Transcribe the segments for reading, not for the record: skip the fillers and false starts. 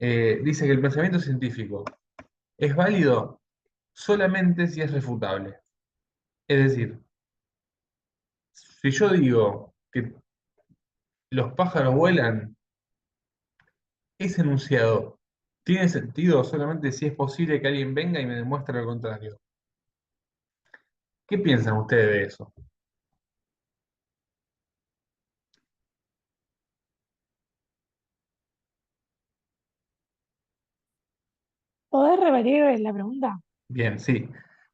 Dice que el pensamiento científico es válido solamente si es refutable. Es decir, si yo digo que los pájaros vuelan, ese enunciado tiene sentido solamente si es posible que alguien venga y me demuestre lo contrario. ¿Qué piensan ustedes de eso? ¿Podés repetir la pregunta? Bien, sí.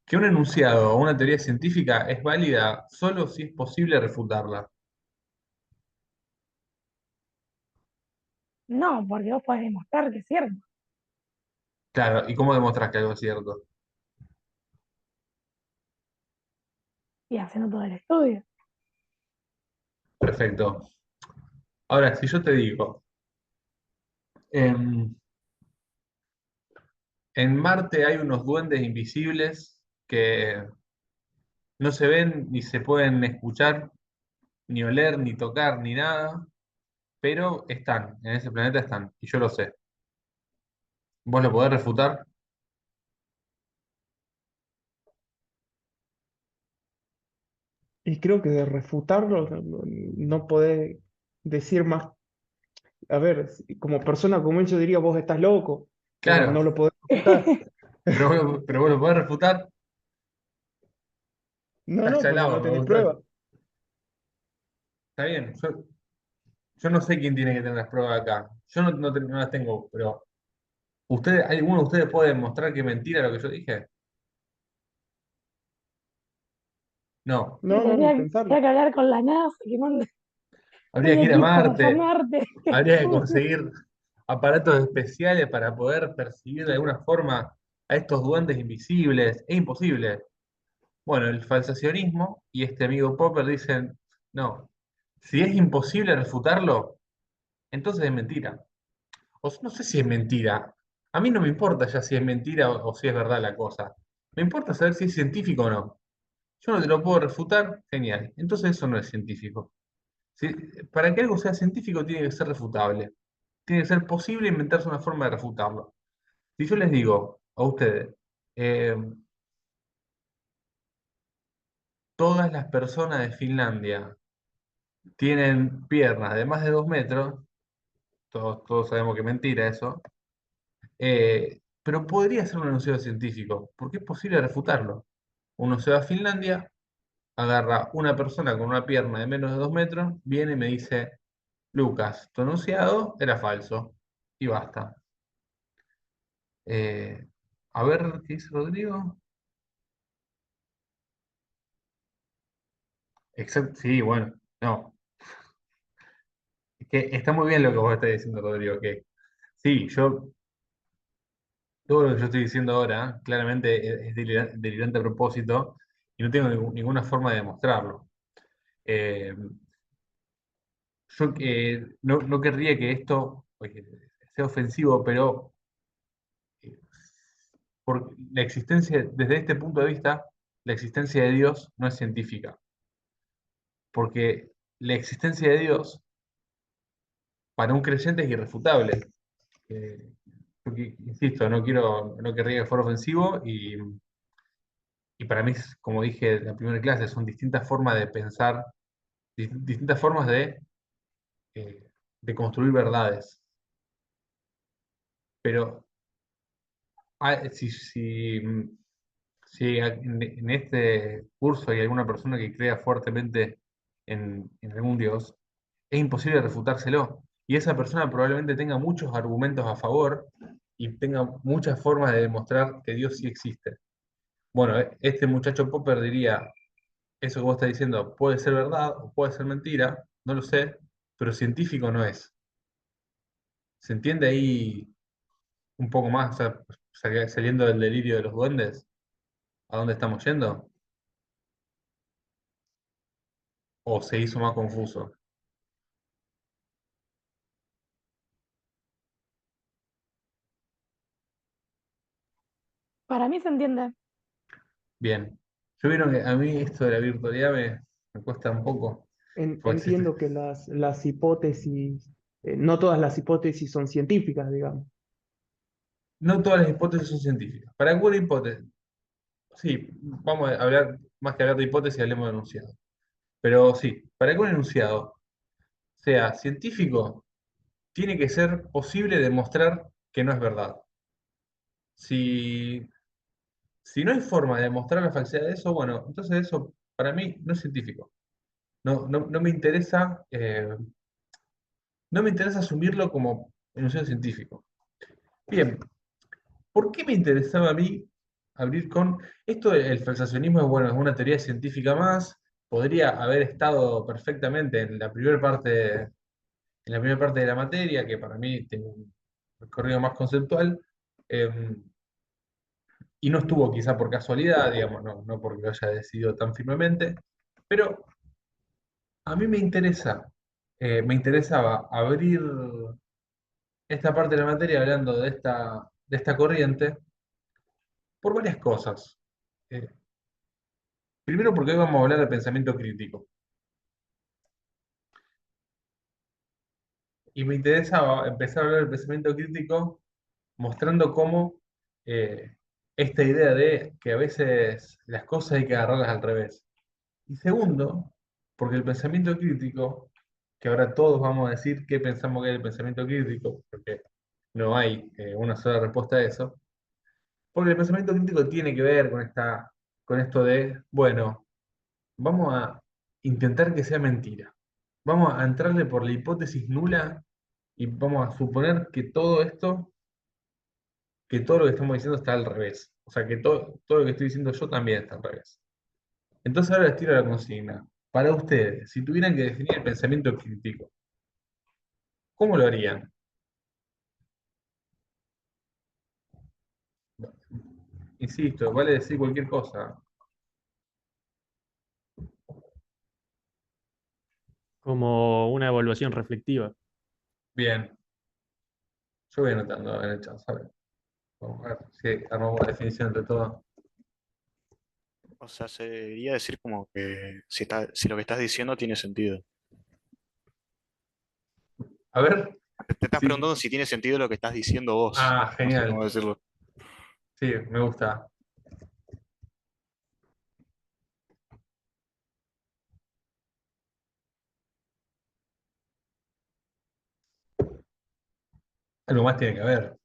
Que un enunciado o una teoría científica es válida solo si es posible refutarla. No, porque vos podés demostrar que es cierto Claro, ¿y cómo demostrás que algo es cierto? y haciendo todo el estudio. Perfecto. Ahora, si yo te digo, em, en Marte hay unos duendes invisibles que no se ven ni se pueden escuchar, ni oler, ni tocar, ni nada, pero están, en ese planeta están, y yo lo sé. ¿Vos lo podés refutar? Y creo que de refutarlo no podés decir más. A ver, como persona común yo diría, vos estás loco, pero Claro, no lo podés refutar. pero vos lo podés refutar. No, Estás no, porque chalado, no me tenés gusta. prueba. Está bien, yo no sé quién tiene que tener las pruebas acá. Yo no las tengo, pero ¿alguno de ustedes puede demostrar que es mentira lo que yo dije? No. No, no, ni pensarlo. Tendría que hablar con la NASA, que mande Habría un que ir a equipo a Marte, Marte que habría que estudie. conseguir aparatos especiales para poder percibir de alguna forma a estos duendes invisibles. Es imposible. Bueno, el falsacionismo y este amigo Popper dicen, no, si es imposible refutarlo, entonces es mentira. No sé si es mentira. A mí no me importa ya si es mentira o si es verdad la cosa. Me importa saber si es científico o no. Yo no te lo puedo refutar, genial. Entonces eso no es científico. Si- para que algo sea científico tiene que ser refutable. Tiene que ser posible inventarse una forma de refutarlo. Si yo les digo a ustedes, eh, todas las personas de Finlandia tienen piernas de más de 2 metros, todos sabemos que es mentira eso, pero podría ser un enunciado científico, porque es posible refutarlo. Uno se va a Finlandia, agarra una persona con una pierna de menos de 2 metros, viene y me dice, Lucas, tu enunciado era falso, y basta. Eh, a ver, ¿qué dice Rodrigo? Exacto, sí, bueno, no. Es que está muy bien lo que vos estás diciendo, Rodrigo, que sí, todo lo que yo estoy diciendo ahora, claramente es delirante a propósito y no tengo ninguna forma de demostrarlo. Eh, yo no querría que esto sea ofensivo, pero eh, por la existencia, desde este punto de vista, la existencia de Dios no es científica, porque la existencia de Dios para un creyente es irrefutable. Eh, porque, insisto, no querría que fuera ofensivo y para mí, como dije en la primera clase, son distintas formas de pensar, distintas formas eh, de construir verdades. Pero si en este curso hay alguna persona que crea fuertemente en algún Dios, es imposible refutárselo. Y esa persona probablemente tenga muchos argumentos a favor y tenga muchas formas de demostrar que Dios sí existe. Bueno, este muchacho Popper diría, eso que vos estás diciendo puede ser verdad o puede ser mentira, no lo sé, pero científico no es. ¿Se entiende ahí un poco más, o sea, saliendo del delirio de los duendes? ¿A dónde estamos yendo? ¿O se hizo más confuso? Para mí se entiende. Bien. Yo vieron que a mí esto de la virtualidad me cuesta un poco. Pues existe. Entiendo que las hipótesis, no todas las hipótesis son científicas, digamos. no todas las hipótesis son científicas. Para alguna hipótesis, sí, vamos a hablar, más que hablar de hipótesis, hablemos de enunciado. Pero sí, para que un enunciado sea científico, tiene que ser posible demostrar que no es verdad. Si, si no hay forma de demostrar la falsedad de eso, bueno, entonces eso para mí no es científico. No me interesa, no me interesa asumirlo como enunciado científico. Bien, ¿por qué me interesaba a mí abrir con esto del falsacionismo? Es bueno, es una teoría científica más, podría haber estado perfectamente en la primera parte, de la materia, que para mí tiene un recorrido más conceptual, eh, y no estuvo quizá por casualidad, digamos, no porque lo haya decidido tan firmemente, pero a mí me interesaba abrir esta parte de la materia hablando de esta corriente por varias cosas. Eh, Primero porque hoy vamos a hablar de pensamiento crítico. Y me interesaba empezar a hablar del pensamiento crítico mostrando cómo esta idea de que a veces las cosas hay que agarrarlas al revés. Y segundo, porque el pensamiento crítico, que ahora todos vamos a decir qué pensamos que es el pensamiento crítico, porque no hay una sola respuesta a eso, porque el pensamiento crítico tiene que ver con esto de, bueno, vamos a intentar que sea mentira. Vamos a entrarle por la hipótesis nula y vamos a suponer que todo esto, que todo lo que estamos diciendo está al revés. O sea, que todo lo que estoy diciendo yo también está al revés. Entonces ahora les tiro la consigna. Para ustedes, si tuvieran que definir el pensamiento crítico, ¿cómo lo harían? Insisto, vale decir cualquier cosa. Como una evaluación reflexiva. Bien, yo voy anotando en el chat, ¿sabes? Vamos a ver si armamos una definición entre todos. O sea, sería decir como que si lo que estás diciendo tiene sentido. A ver, Te estás sí. preguntando si tiene sentido lo que estás diciendo vos. Ah, No sé genial. cómo decirlo. Sí, me gusta. Algo más tiene que haber.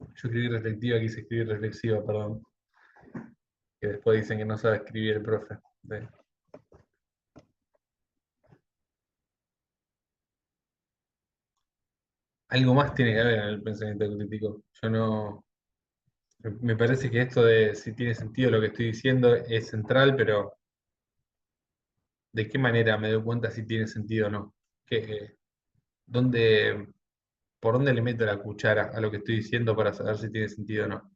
Yo escribí reflectiva, quise escribir reflexiva, perdón. Que después dicen que no sabe escribir el profe. Sí. Algo más tiene que haber en el pensamiento crítico. Yo no. Me parece que esto de si tiene sentido lo que estoy diciendo es central, pero ¿de qué manera me doy cuenta si tiene sentido o no? ¿Qué, dónde, por dónde le meto la cuchara a lo que estoy diciendo para saber si tiene sentido o no?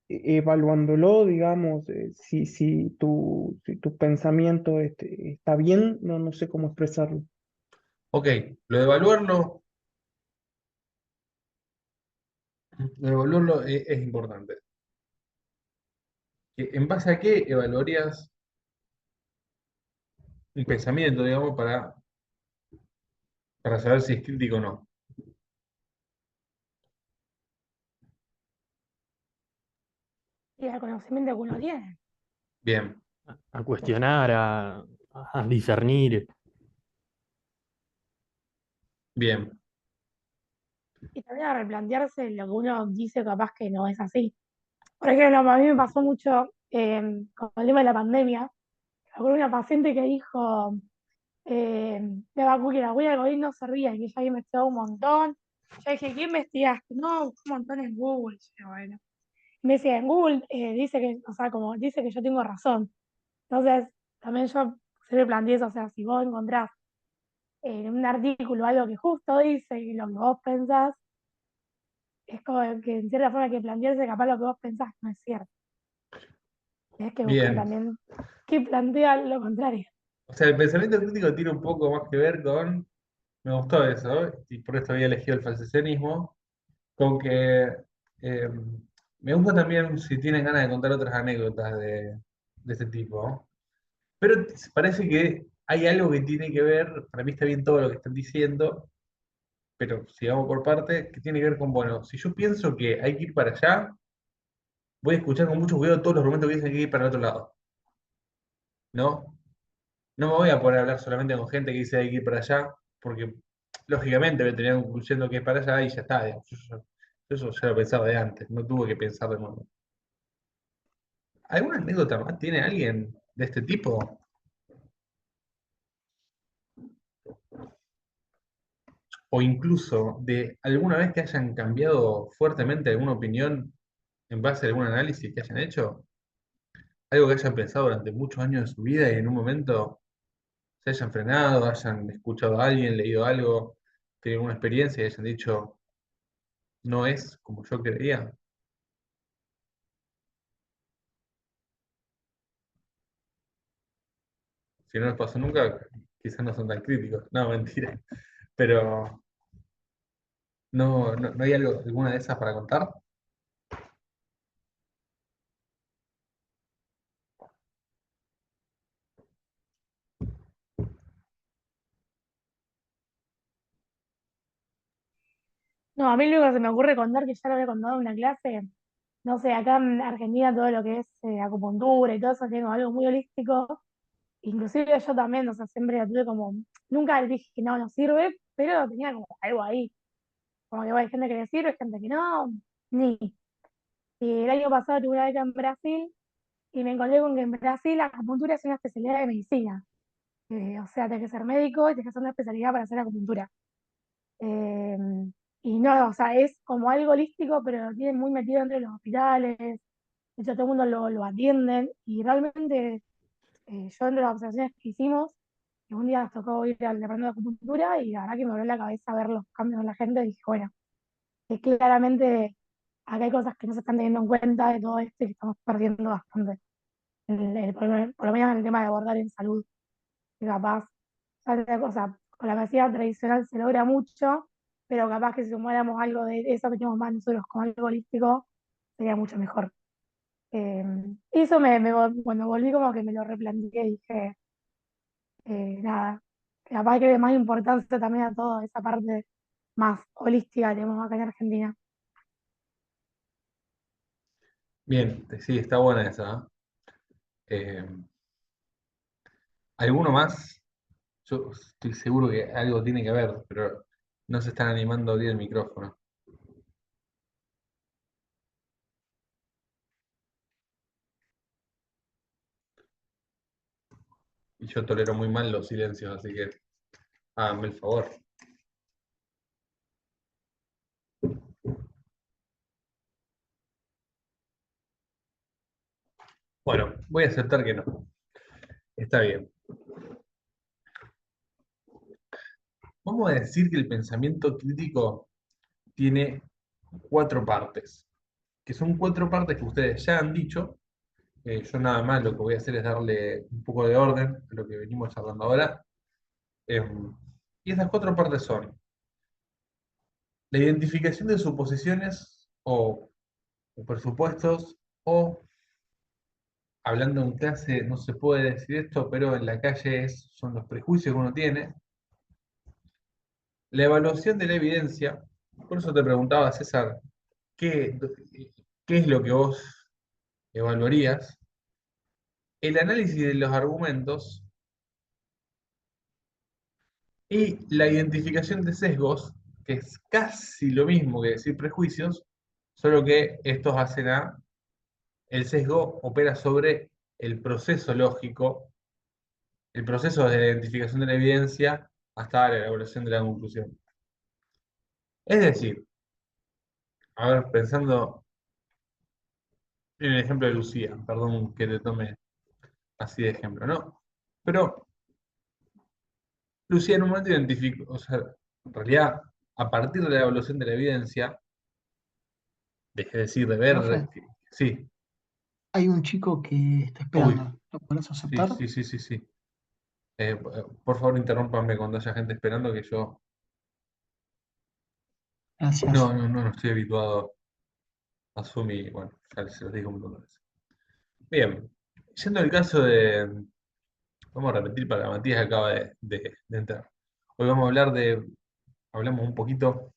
Evaluándolo, digamos, si tu pensamiento está bien, no sé cómo expresarlo. Ok, lo de evaluarlo, es importante. ¿En base a qué evaluarías un pensamiento, digamos, para saber si es crítico o no? Y el conocimiento que uno tiene. Bien, A cuestionar, a discernir. bien, Y también a replantearse lo que uno dice capaz que no es así. Por ejemplo, a mí me pasó mucho con el tema de la pandemia. Con una paciente que dijo, eh, que la vacuna del COVID no servía y que ella había investigado un montón. Yo dije, ¿qué investigaste? No, busqué un montón en Google. Yo, bueno. Me decía, en Google dice que, o sea, como dice que yo tengo razón. Entonces, también yo siempre planteé eso, o sea, si vos encontrás en un artículo algo que justo dice y lo que vos pensás, es como que en cierta forma hay que plantearse capaz lo que vos pensás no es cierto. Tienes que buscar bien. también qué plantea lo contrario. O sea, el pensamiento crítico tiene un poco más que ver con, me gustó eso, y por eso había elegido el falsacionismo, con que eh, me gusta también si tienen ganas de contar otras anécdotas de este tipo, pero parece que hay algo que tiene que ver, para mí está bien todo lo que están diciendo, pero sigamos por parte, que tiene que ver con, bueno, si yo pienso que hay que ir para allá, voy a escuchar con mucho cuidado todos los argumentos que dicen que hay que ir para el otro lado, ¿no? No me voy a poner a hablar solamente con gente que dice hay que ir para allá, porque lógicamente me terminan concluyendo que es para allá y ya está, digamos. Eso ya lo pensaba de antes, no tuve que pensar de nuevo. ¿Alguna anécdota más tiene alguien de este tipo? O incluso de alguna vez que hayan cambiado fuertemente alguna opinión en base a algún análisis que hayan hecho, algo que hayan pensado durante muchos años de su vida y en un momento se hayan frenado, hayan escuchado a alguien, leído algo, tenido una experiencia y hayan dicho, no es como yo creía. Si no les pasó nunca, quizás no son tan críticos. No, mentira. Pero no hay algo, alguna de esas para contar. No, a mí lo único que se me ocurre contar, que ya lo había contado en una clase, no sé, acá en Argentina todo lo que es acupuntura y todo eso tiene como algo muy holístico. Inclusive yo también, o sea, siempre la tuve como, nunca dije que no, no sirve, pero tenía como algo ahí. Como que bueno, hay gente que le sirve, hay gente que no, ni. Y el año pasado tuve una beca en Brasil y me encontré con que en Brasil la acupuntura es una especialidad de medicina. O sea, tenés que ser médico y tenés que hacer una especialidad para hacer acupuntura. Eh, y no, o sea, es como algo holístico, pero lo tienen muy metido entre los hospitales. De hecho, todo el mundo lo atienden. Y realmente, yo entre las observaciones que hicimos, un día nos tocó ir al departamento de acupuntura y la verdad que me volvió la cabeza ver los cambios en la gente. Y dije, bueno, que claramente acá hay cosas que no se están teniendo en cuenta de todo esto y que estamos perdiendo bastante. Por lo menos en el tema de abordar en salud, que capaz, otra cosa, con la medicina tradicional se logra mucho, pero capaz que si sumáramos algo de eso que tenemos más nosotros con algo holístico, sería mucho mejor. Eh, y eso cuando volví como que me lo replanteé y dije, nada, que capaz que le dé más importancia también a toda esa parte más holística que tenemos acá en Argentina. Bien, sí, está buena esa. ¿Eh? ¿Alguno más? Yo estoy seguro que algo tiene que ver, pero no se están animando a abrir el micrófono. Y yo tolero muy mal los silencios, así que háganme el favor. Bueno, voy a aceptar que no. Está bien. Vamos a decir que el pensamiento crítico tiene cuatro partes, que son cuatro partes que ustedes ya han dicho. Yo nada más lo que voy a hacer es darle un poco de orden a lo que venimos charlando ahora. Y esas cuatro partes son la identificación de suposiciones o presupuestos, o hablando en clase no se puede decir esto, pero en la calle son los prejuicios que uno tiene. La evaluación de la evidencia, por eso te preguntaba, César, ¿qué, qué es lo que vos evaluarías? El análisis de los argumentos y la identificación de sesgos, que es casi lo mismo que decir prejuicios, solo que estos hacen a, el sesgo opera sobre el proceso lógico, el proceso de la identificación de la evidencia hasta la elaboración de la conclusión. Es decir, a ver, pensando en el ejemplo de Lucía, perdón que te tome así de ejemplo, ¿no? Pero Lucía en un momento identificó, o sea, en realidad, a partir de la evaluación de la evidencia, dejé de decir, de ver, Profe, sí, hay un chico que está uy, esperando. ¿Lo podés sí, aceptar? sí, sí, sí, sí. Por favor, interrúmpanme cuando haya gente esperando que yo Gracias. no estoy habituado a Zoom y bueno, ya se los digo un montón de veces. Bien, yendo al caso de Vamos a repetir para Matías que acaba de entrar. Hoy vamos a hablar hablamos un poquito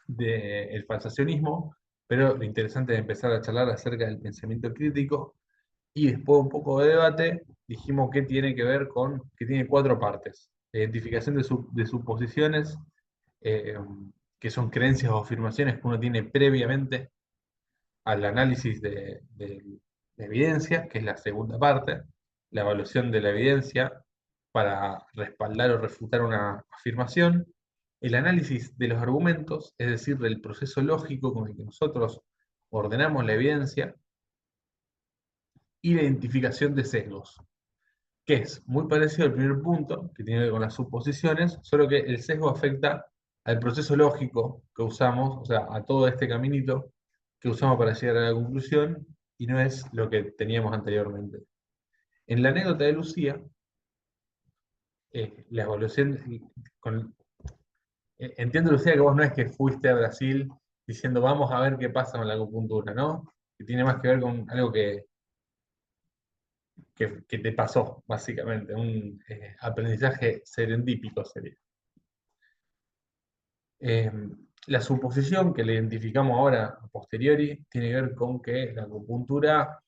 del falsacionismo, pero lo interesante es empezar a charlar acerca del pensamiento crítico y después un poco de debate, dijimos que tiene que ver que tiene cuatro partes. La identificación de suposiciones, eh, que son creencias o afirmaciones que uno tiene previamente al análisis de evidencia, que es la segunda parte, la evaluación de la evidencia para respaldar o refutar una afirmación, el análisis de los argumentos, es decir, del proceso lógico con el que nosotros ordenamos la evidencia, y la identificación de sesgos, que es muy parecido al primer punto, que tiene que ver con las suposiciones, solo que el sesgo afecta al proceso lógico que usamos, o sea, a todo este caminito que usamos para llegar a la conclusión, y no es lo que teníamos anteriormente. En la anécdota de Lucía, la evaluación, con, entiendo, Lucía, que vos no es que fuiste a Brasil diciendo vamos a ver qué pasa con la acupuntura, ¿no? Que tiene más que ver con algo que te pasó, básicamente, un aprendizaje serendípico sería. Eh, la suposición que le identificamos ahora a posteriori tiene que ver con que la acupuntura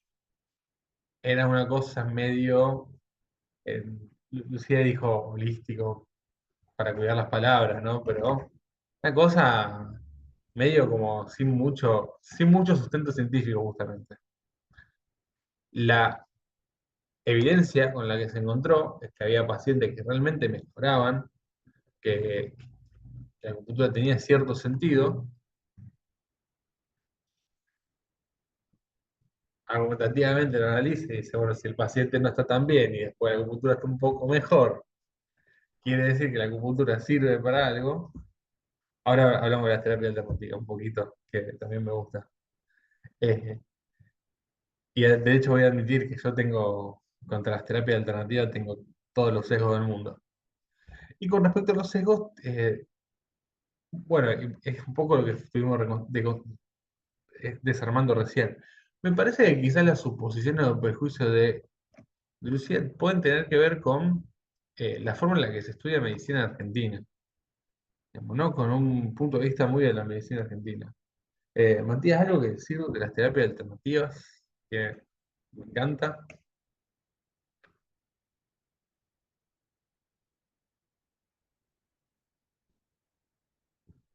era una cosa medio, eh, Lucía dijo holístico para cuidar las palabras, ¿no? Pero una cosa medio como sin mucho sustento científico, justamente. La evidencia con la que se encontró es que había pacientes que realmente mejoraban, que la acupuntura tenía cierto sentido, argumentativamente lo analiza y dice, bueno, si el paciente no está tan bien y después la acupuntura está un poco mejor, quiere decir que la acupuntura sirve para algo. Ahora hablamos de la terapia alternativa un poquito, que también me gusta. Eh, y de hecho voy a admitir que yo tengo, contra las terapias alternativas, tengo todos los sesgos del mundo. Y con respecto a los sesgos, bueno, es un poco lo que estuvimos desarmando recién. Me parece que quizás las suposiciones o prejuicios de Lucía pueden tener que ver con la forma en la que se estudia medicina en Argentina, digamos, ¿no? Con un punto de vista muy de la medicina argentina. Matías, ¿algo que decir de las terapias alternativas? Que me encanta.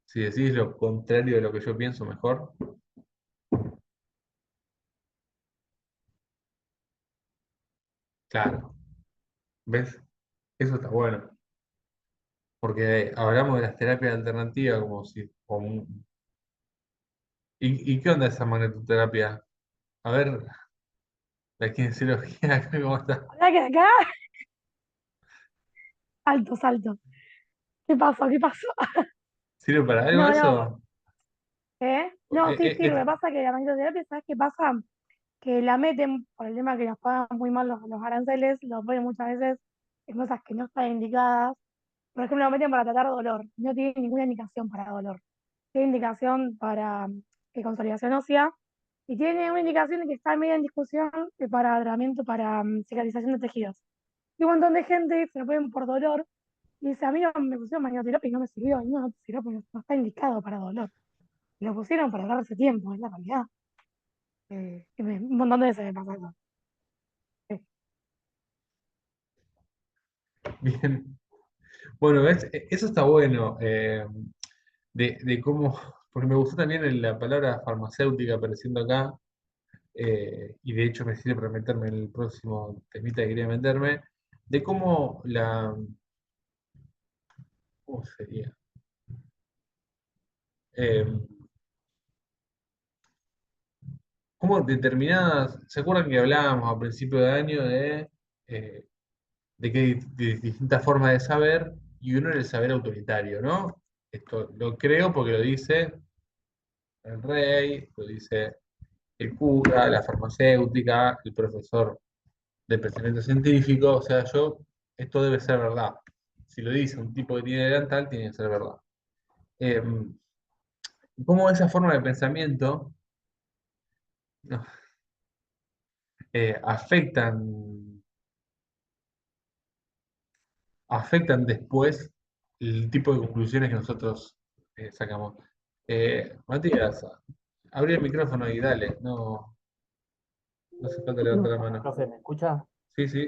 Si decís lo contrario de lo que yo pienso, mejor. Claro, ¿ves? Eso está bueno. Porque hablamos de las terapias alternativas como si... ¿Y qué onda esa magnetoterapia? A ver, la kinesiología, ¿cómo está? Hola, que acá, salto, salto. ¿Qué pasó? ¿Qué pasó? ¿Sirve para algo No, no, eso? no, sí sirve. Eh, Pasa que la magnetoterapia, ¿sabes qué pasa? Que la meten por el tema que nos pagan muy mal los aranceles, los ponen muchas veces en cosas que no están indicadas. Por ejemplo, lo meten para tratar dolor. No tiene ninguna indicación para dolor. Tiene indicación para consolidación ósea y tiene una indicación de que está medio en discusión para tratamiento para cicatrización de tejidos. Y un montón de gente se lo ponen por dolor y dice, a mí no me pusieron magnetoterapia y no me sirvió. Y no sirvió porque no está indicado para dolor. Lo pusieron para darse tiempo, es la realidad. Un montón de veces me pasa eso. Sí. bien. Bueno, ¿ves? Eso está bueno. De cómo, porque me gustó también la palabra farmacéutica apareciendo acá, y de hecho me sirve para meterme en el próximo temita que quería meterme, de cómo ¿cómo sería? Eh, Cómo determinadas, ¿se acuerdan que hablábamos a principio de año eh, de que hay distintas formas de saber y uno era el saber autoritario, ¿no? Esto lo creo porque lo dice el rey, lo dice el cura, la farmacéutica, el profesor de pensamiento científico, o sea, esto debe ser verdad. Si lo dice un tipo que tiene delantal, tiene que ser verdad. Eh, ¿Cómo esa forma de pensamiento no, afectan afectan después el tipo de conclusiones que nosotros sacamos. Matías, abrí el micrófono y dale, no hace falta levantar la Hola, mano. profe, ¿me escucha? Sí, sí,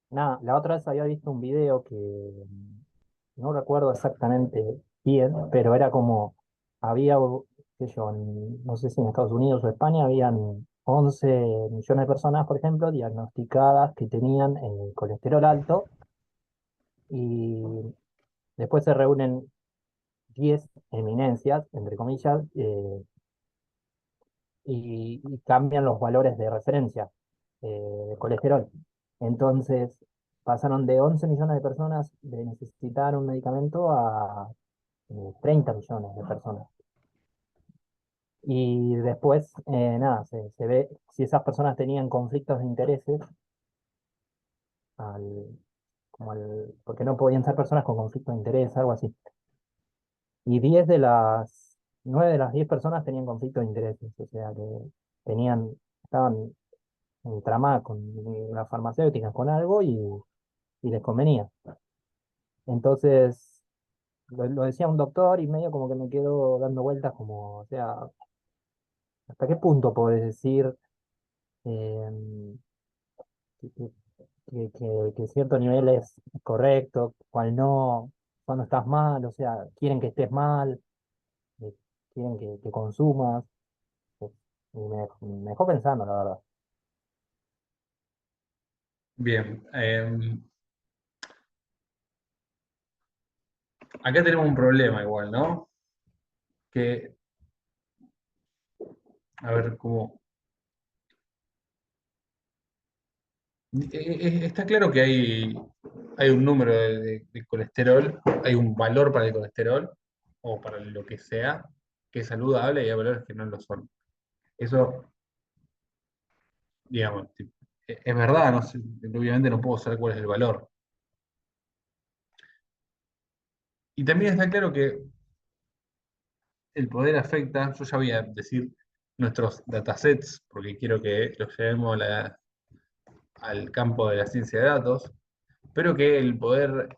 Nada, la otra vez había visto un video que no recuerdo exactamente bien, pero era como, había, qué sé yo, no sé si en Estados Unidos o España, habían 11 millones de personas, por ejemplo, diagnosticadas que tenían colesterol alto y después se reúnen 10 eminencias, entre comillas, y cambian los valores de referencia de colesterol. Entonces, pasaron de 11 millones de personas de necesitar un medicamento a 30 millones de personas. Y después, nada, se ve si esas personas tenían conflictos de intereses, al, porque no podían ser personas con conflictos de interés, algo así. Y 9 de las 10 personas tenían conflictos de intereses, o sea que estaban tramadas con las farmacéuticas con algo y les convenía. Entonces, lo decía un doctor y medio como que me quedo dando vueltas como, o sea, ¿hasta qué punto podés decir eh, que, que- que cierto nivel es correcto, cuál no, cuando estás mal, o sea, quieren que estés mal, eh, quieren que consumas, pues, y me dejó pensando, la verdad. bien. Acá tenemos un problema igual, ¿no? Que, a ver, cómo... Está claro que hay un número de colesterol, hay un valor para el colesterol, o para lo que sea, que es saludable y hay valores que no lo son. Eso, digamos, es verdad, no sé, obviamente no puedo saber cuál es el valor. Y también está claro que el poder afecta, yo ya voy a decir nuestros datasets, porque quiero que los llevemos al campo de la ciencia de datos, pero que el poder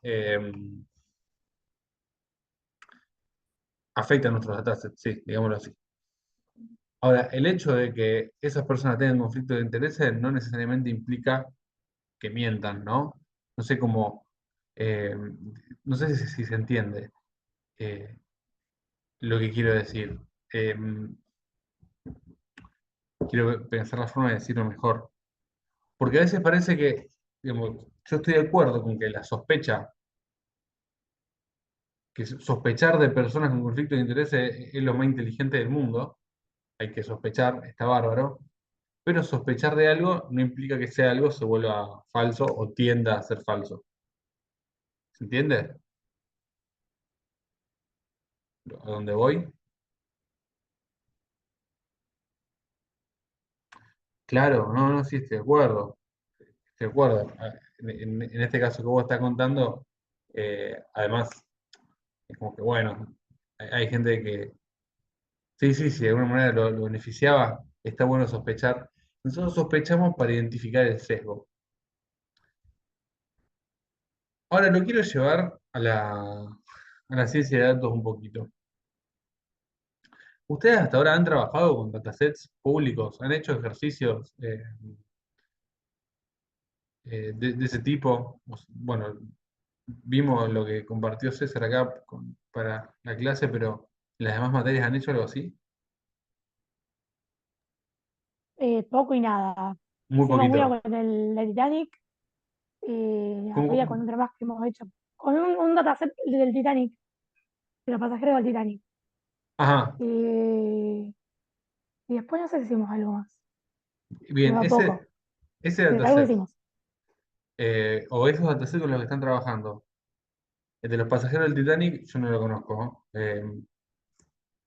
afecta a nuestros datasets, sí, digámoslo así. Ahora, el hecho de que esas personas tengan conflicto de intereses no necesariamente implica que mientan, ¿no? No sé cómo, eh, no sé si se entiende eh, lo que quiero decir. Eh, quiero pensar la forma de decirlo mejor. Porque a veces parece que, digamos, yo estoy de acuerdo con que la sospecha, que sospechar de personas con conflicto de intereses es lo más inteligente del mundo, hay que sospechar, está bárbaro, pero sospechar de algo no implica que sea algo se vuelva falso o tienda a ser falso. ¿Se entiende? ¿A dónde voy? Claro, no, sí estoy de acuerdo. Estoy de acuerdo. En este caso que vos estás contando, además, es como que, bueno, hay gente que, sí, de alguna manera lo beneficiaba, está bueno sospechar. Nosotros sospechamos para identificar el sesgo. Ahora lo quiero llevar a la ciencia de datos un poquito. ¿Ustedes hasta ahora han trabajado con datasets públicos? ¿Han hecho ejercicios de ese tipo? Bueno, vimos lo que compartió César acá para la clase, pero ¿las demás materias han hecho algo así? Poco y nada. Muy Hicimos poquito. una con el Titanic y había ¿Cómo? con otro más que hemos hecho. Con un dataset del Titanic, de los pasajeros del Titanic. Ajá, Y, y después no sé si hicimos algo más, pero bien, a poco. ese Pero algo dataset, hicimos. o esos datasets con los que están trabajando, el de los pasajeros del Titanic, yo no lo conozco, ¿no?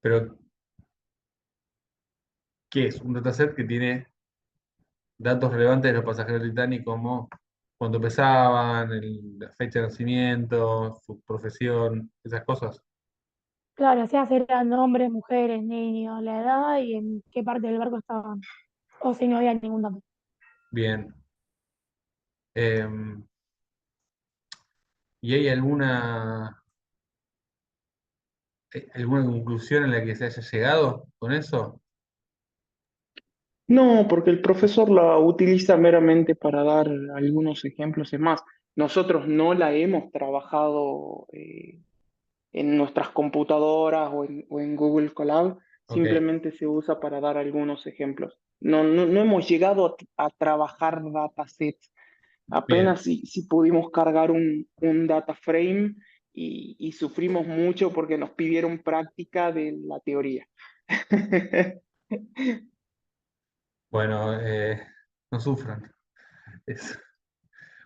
Pero ¿qué es? Un dataset que tiene datos relevantes de los pasajeros del Titanic como cuánto pesaban, la fecha de nacimiento, su profesión, esas cosas. Claro, o sea, eran hombres, mujeres, niños, la edad y en qué parte del barco estaban. O si no había ningún dato. Bien. Em, ¿Y hay alguna conclusión en la que se haya llegado con eso? No, porque el profesor la utiliza meramente para dar algunos ejemplos. Es más, nosotros no la hemos trabajado en nuestras computadoras o en Google Colab, Ok, simplemente se usa para dar algunos ejemplos. No hemos llegado a trabajar datasets. bien. Apenas si pudimos cargar un data frame y sufrimos mucho porque nos pidieron práctica de la teoría. Bueno, no sufran.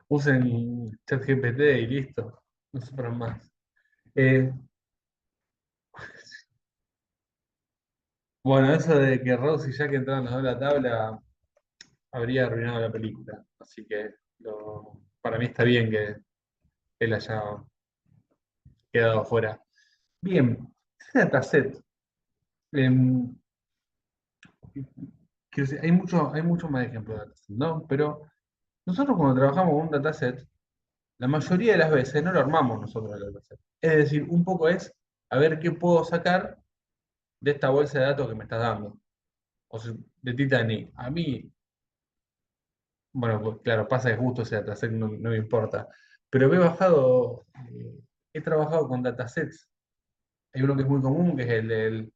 Usen ChatGPT y listo. No sufran más. Eh, bueno, eso de que Rose y Jack entraron los dos a la tabla habría arruinado la película. Así que para mí está bien que él haya quedado afuera. Bien, ese dataset. em, quiero decir, hay muchos más ejemplos de dataset, ¿no? Pero nosotros cuando trabajamos con un dataset, la mayoría de las veces no lo armamos nosotros el dataset. Es decir, un poco es a ver qué puedo sacar de esta bolsa de datos que me estás dando. O sea, de Titanic. A mí, bueno, pues, claro, pasa que justo ese dataset no me importa. Pero he trabajado con datasets. Hay uno que es muy común, que es el del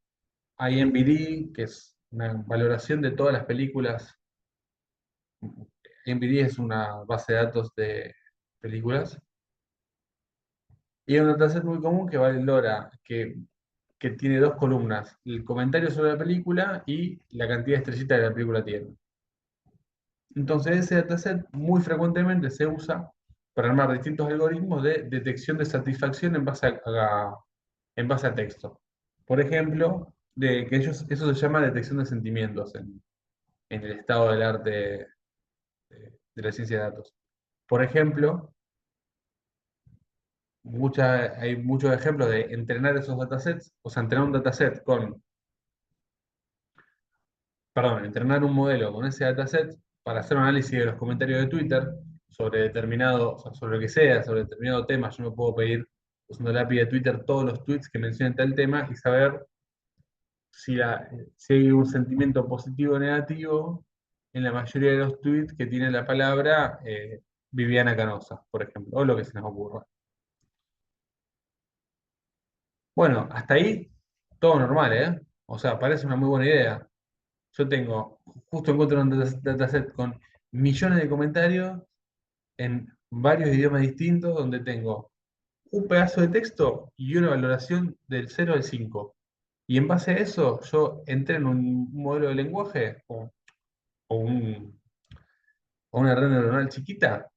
IMDb, que es una valoración de todas las películas. IMDb es una base de datos de películas. Y hay un dataset muy común que valora, que tiene dos columnas, el comentario sobre la película y la cantidad de estrellitas que la película tiene. Entonces ese dataset muy frecuentemente se usa para armar distintos algoritmos de detección de satisfacción en base a texto. Por ejemplo, eso se llama detección de sentimientos en el estado del arte de la ciencia de datos. Por ejemplo, hay muchos ejemplos de entrenar esos datasets, o sea, entrenar un modelo con ese dataset para hacer un análisis de los comentarios de Twitter sobre o sea, sobre lo que sea, sobre determinado tema. Yo me puedo pedir, usando la API de Twitter, todos los tweets que mencionen tal tema y saber si hay un sentimiento positivo o negativo en la mayoría de los tweets que tiene la palabra Viviana Canosa, por ejemplo, o lo que se nos ocurra. Bueno, hasta ahí todo normal, ¿eh? O sea, parece una muy buena idea. Justo encuentro un dataset con millones de comentarios en varios idiomas distintos, donde tengo un pedazo de texto y una valoración del 0 al 5. Y en base a eso, yo entré en un modelo de lenguaje o un- o una red neuronal chiquita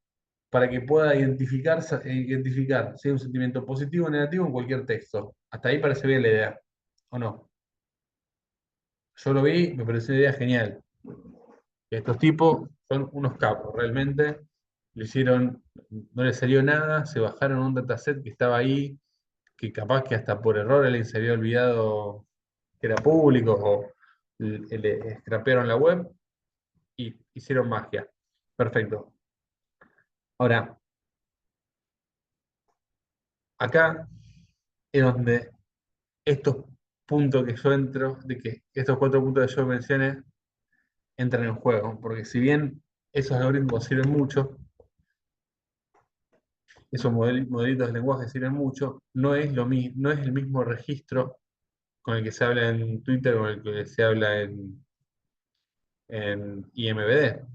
para que pueda identificar si hay un sentimiento positivo o negativo en cualquier texto. Hasta ahí parece bien la idea, ¿o no? Yo lo vi, me pareció una idea genial. Estos tipos son unos capos, realmente. No les salió nada, se bajaron un dataset que estaba ahí, que capaz que hasta por error alguien se había olvidado que era público o le scrapearon la web y hicieron magia. Perfecto. Ahora, acá es donde estos puntos que yo entro, de que estos 4 puntos que yo mencioné, entran en juego, porque si bien esos algoritmos sirven mucho, esos modelitos de lenguaje sirven mucho, no es el mismo registro con el que se habla en Twitter o el que se habla en IMDb.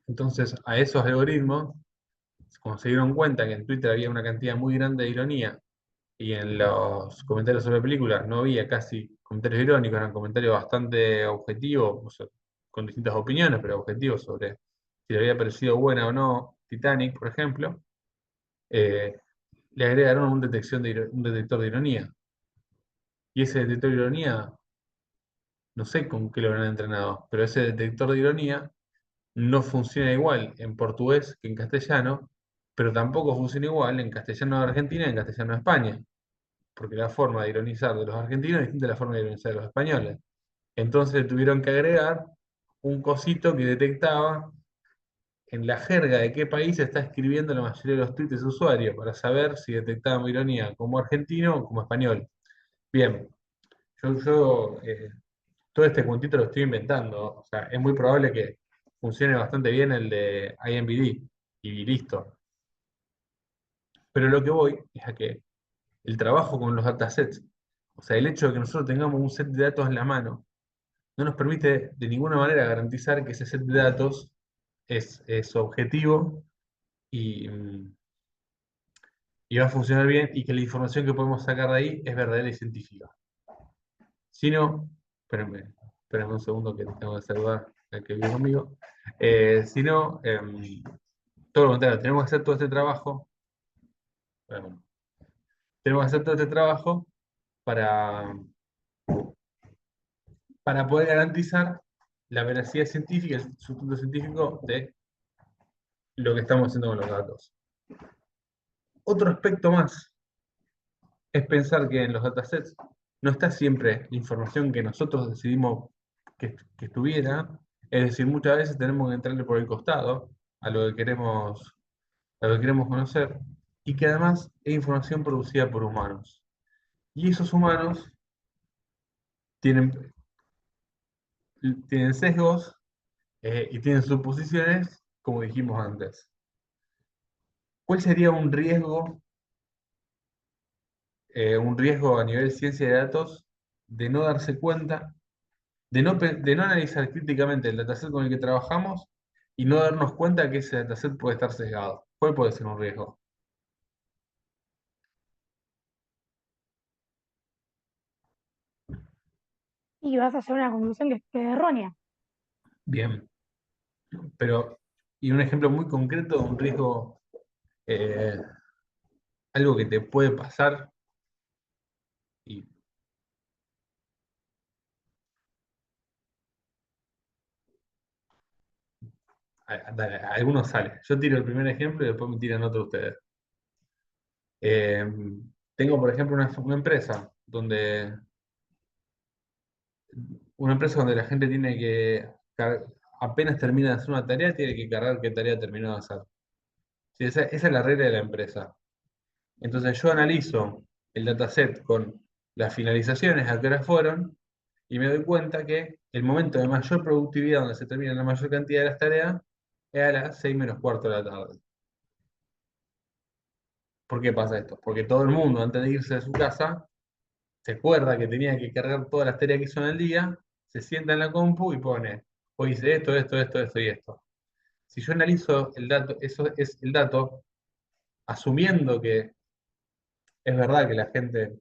Entonces, a esos algoritmos, cuando se dieron cuenta que en Twitter había una cantidad muy grande de ironía y en los comentarios sobre películas no había casi comentarios irónicos, eran comentarios bastante objetivos, o sea, con distintas opiniones, pero objetivos sobre si le había parecido buena o no Titanic, por ejemplo, eh, le agregaron un detector de ironía. Y ese detector de ironía, no sé con qué lo habrán entrenado, pero ese detector de ironía no funciona igual en portugués que en castellano, pero tampoco funciona igual en castellano de Argentina y en castellano de España, porque la forma de ironizar de los argentinos es distinta a la forma de ironizar de los españoles. Entonces tuvieron que agregar un cosito que detectaba en la jerga de qué país está escribiendo la mayoría de los tweets de su usuario, para saber si detectaba ironía como argentino o como español. Bien, yo todo este puntito lo estoy inventando. O sea, es muy probable que funcione bastante bien el de IMDb y listo. Pero lo que voy es a que el trabajo con los datasets, o sea, el hecho de que nosotros tengamos un set de datos en la mano, no nos permite de ninguna manera garantizar que ese set de datos es objetivo y, y va a funcionar bien y que la información que podemos sacar de ahí es verdadera y científica. Si no, espérenme un segundo que tengo que saludar al que vive conmigo. Si no, todo lo contrario, tenemos que hacer todo este trabajo. Bueno, tenemos que hacer todo este trabajo para, para poder garantizar la veracidad científica, el sustento científico de lo que estamos haciendo con los datos. Otro aspecto más es pensar que en los datasets no está siempre la información que nosotros decidimos que estuviera. Es decir, muchas veces tenemos que entrarle por el costado a lo que queremos conocer, y que además es información producida por humanos. Y esos humanos tienen, tienen sesgos y tienen suposiciones, como dijimos antes. ¿Cuál sería un riesgo a nivel ciencia de datos de no darse cuenta, de no analizar críticamente el dataset con el que trabajamos y no darnos cuenta que ese dataset puede estar sesgado? ¿Cuál puede ser un riesgo? Y vas a llegar a una conclusión que es errónea. Bien, pero, y un ejemplo muy concreto de un riesgo, eh, algo que te puede pasar, y dale, algunos sale. Yo tiro el primer ejemplo y después me tiran otro ustedes. Eh, Tengo, por ejemplo, una empresa donde la gente tiene que, apenas termina de hacer una tarea, tiene que cargar qué tarea terminó de hacer. Sí, esa es la regla de la empresa. Entonces yo analizo el dataset con las finalizaciones, a qué horas fueron, y me doy cuenta que el momento de mayor productividad, donde se termina la mayor cantidad de las tareas, es a las 6 menos cuarto de la tarde. ¿Por qué pasa esto? Porque todo el mundo, antes de irse de su casa, se acuerda que tenía que cargar todas las tareas que hizo en el día, se sienta en la compu y pone, hoy hice esto, esto, esto, esto y esto. Si yo analizo el dato, eso es el dato, asumiendo que es verdad que la gente,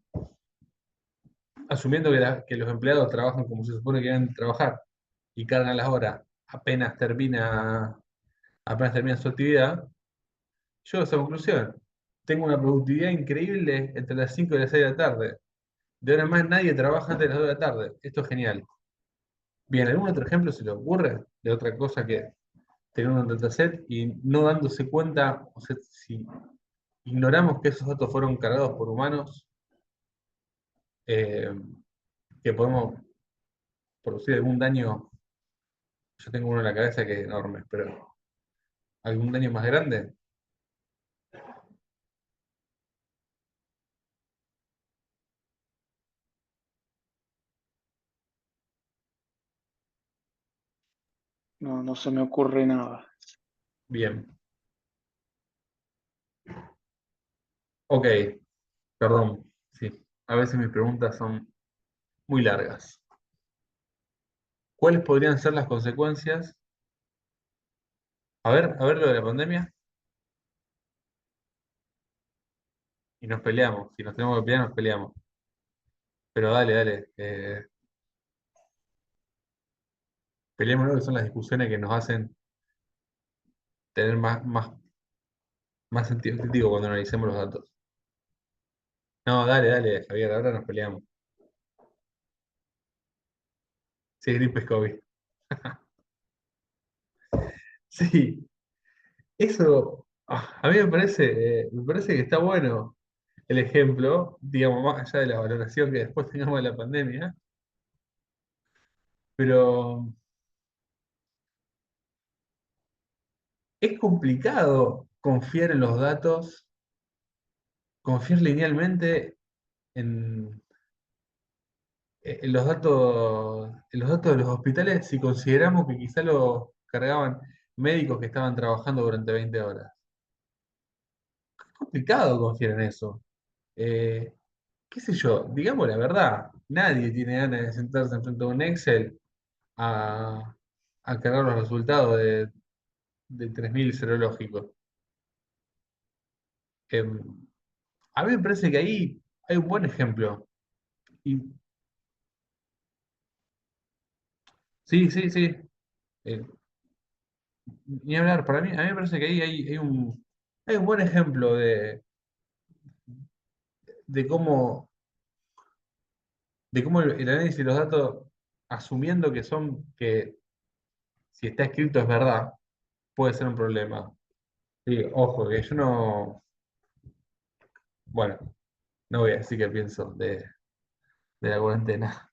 asumiendo que los empleados trabajan como se supone que deben trabajar y cargan las horas apenas termina su actividad, llego a esa conclusión. Tengo una productividad increíble entre las 5 y las 6 de la tarde. De ahora en más nadie trabaja antes de las 2 de la tarde. Esto es genial. Bien, ¿algún otro ejemplo se le ocurre de otra cosa que tener un dataset y no dándose cuenta? O sea, si ignoramos que esos datos fueron cargados por humanos, eh, que podemos producir algún daño. Yo tengo uno en la cabeza que es enorme, pero ¿algún daño más grande? No, no se me ocurre nada. Bien. Ok, perdón. Sí, a veces mis preguntas son muy largas. ¿Cuáles podrían ser las consecuencias? A ver lo de la pandemia y nos peleamos. Si nos tenemos que pelear, nos peleamos. Pero dale, dale. Peleémonos, que son las discusiones que nos hacen tener más sentido crítico cuando analicemos los datos. No, dale, dale, Javier, ahora nos peleamos. Sí, gripe es COVID. Sí, eso a mí me parece que está bueno el ejemplo, digamos, más allá de la valoración que después tengamos de la pandemia, pero es complicado confiar en los datos, confiar linealmente en, en los datos de los hospitales si consideramos que quizá los cargaban médicos que estaban trabajando durante 20 horas. Es complicado confiar en eso. Eh, qué sé yo, digamos la verdad, nadie tiene ganas de sentarse enfrente de un Excel a, a cargar los resultados de 3.000 serológicos. Em, a mí me parece que ahí hay un buen ejemplo. Y, sí, sí, sí. eh, Ni hablar, para mí, a mí me parece que ahí hay un buen ejemplo de cómo, de cómo el análisis de los datos, asumiendo que si está escrito es verdad, puede ser un problema. Sí, ojo, que yo no, bueno, no voy a decir qué pienso de la cuarentena.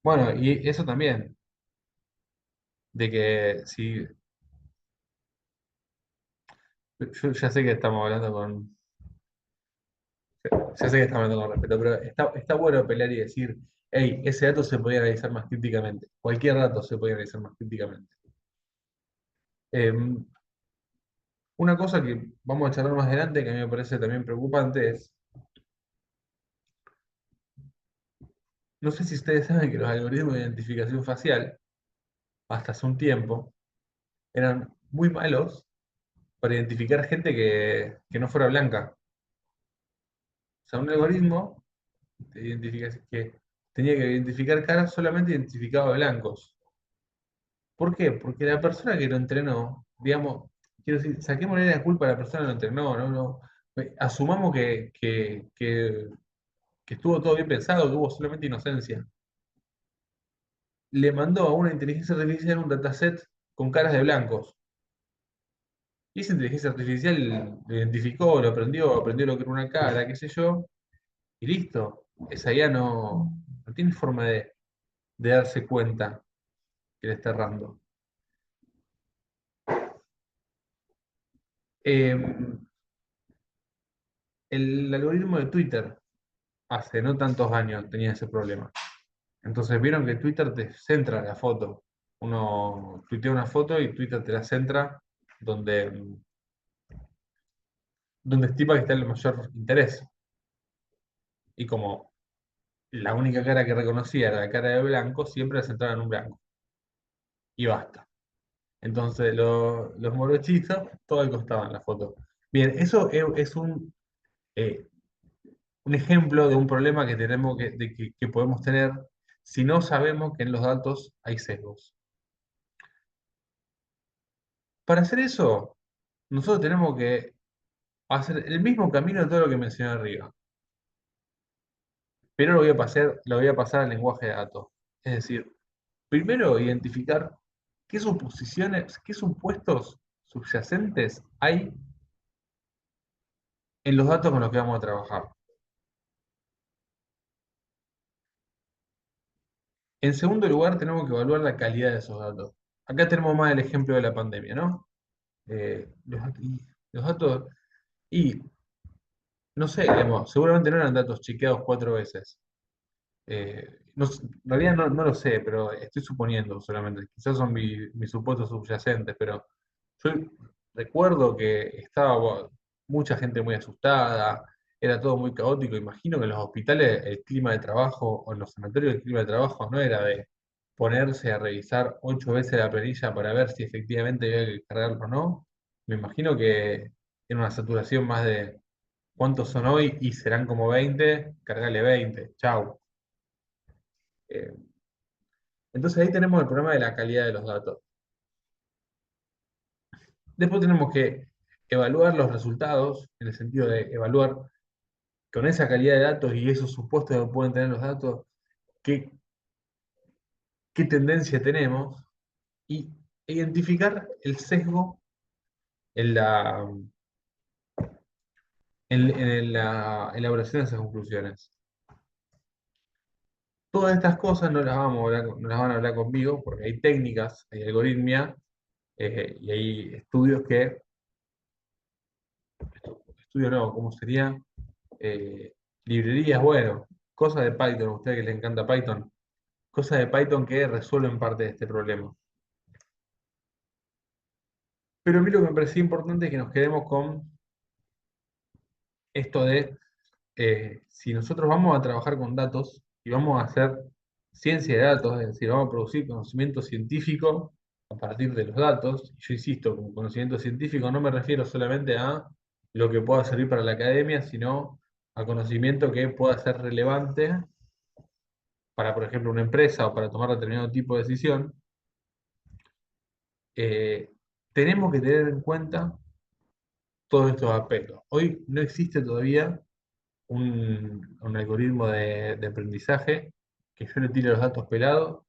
Bueno, y eso también, de que si, yo ya sé que estamos hablando ya sé que estamos hablando con respeto, pero está bueno pelear y decir, hey, ese dato se podía analizar más críticamente. Cualquier dato se podía analizar más críticamente. Em, una cosa que vamos a charlar más adelante, que a mí me parece también preocupante, es, no sé si ustedes saben que los algoritmos de identificación facial, hasta hace un tiempo, eran muy malos para identificar gente que no fuera blanca. O sea, un algoritmo que tenía que identificar caras solamente identificaba blancos. ¿Por qué? Porque la persona que lo entrenó, digamos, quiero decir, saquémosle la culpa a la persona que lo entrenó, no, no. Asumamos que estuvo todo bien pensado, que hubo solamente inocencia. Le mandó a una inteligencia artificial un dataset con caras de blancos. Y esa inteligencia artificial lo identificó, aprendió lo que era una cara, qué sé yo, y listo. Esa ya no tiene forma de darse cuenta que le está errando. Eh, el algoritmo de Twitter hace no tantos años tenía ese problema. Entonces vieron que Twitter te centra la foto. Uno tuitea una foto y Twitter te la centra donde estima que está el mayor interés. Y como la única cara que reconocía era la cara de blanco, siempre la centraba en un blanco. Y basta. Entonces los morochitos, todo al costado en la foto. Bien, eso es eh, un ejemplo de un problema que tenemos que podemos tener si no sabemos que en los datos hay sesgos. Para hacer eso, nosotros tenemos que hacer el mismo camino de todo lo que mencioné arriba, pero lo voy a pasar al lenguaje de datos. Es decir, primero identificar qué suposiciones, qué supuestos subyacentes hay en los datos con los que vamos a trabajar. En segundo lugar, tenemos que evaluar la calidad de esos datos. Acá tenemos más el ejemplo de la pandemia, ¿no? Los datos, y no sé, digamos, seguramente no eran datos chequeados 4 veces. En realidad no lo sé, pero estoy suponiendo solamente. Quizás son mis supuestos subyacentes, pero yo recuerdo que estaba mucha gente muy asustada, era todo muy caótico. Imagino que en los hospitales el clima de trabajo, o en los sanatorios el clima de trabajo no era de ponerse a revisar 8 veces la planilla para ver si efectivamente había que cargarlo o no. Me imagino que era una saturación más de cuántos son hoy y serán como 20, cargale 20, chau. Eh, entonces ahí tenemos el problema de la calidad de los datos. Después tenemos que evaluar los resultados, en el sentido de evaluar con esa calidad de datos y esos supuestos que pueden tener los datos, qué, qué tendencia tenemos y identificar el sesgo en en la elaboración de esas conclusiones. Todas estas cosas no las van a hablar conmigo porque hay técnicas, hay algoritmia y hay estudios estudio no, ¿cómo sería? Eh, librerías, bueno, cosas de Python, a usted que le encanta Python, cosas de Python que resuelven parte de este problema. Pero a mí lo que me parecía importante es que nos quedemos con esto de si nosotros vamos a trabajar con datos y vamos a hacer ciencia de datos, es decir, vamos a producir conocimiento científico a partir de los datos, y yo insisto, con conocimiento científico no me refiero solamente a lo que pueda servir para la academia, sino a conocimiento que pueda ser relevante para, por ejemplo, una empresa o para tomar determinado tipo de decisión. eh, Tenemos que tener en cuenta todos estos aspectos. Hoy no existe todavía un algoritmo de aprendizaje que yo le tire los datos pelados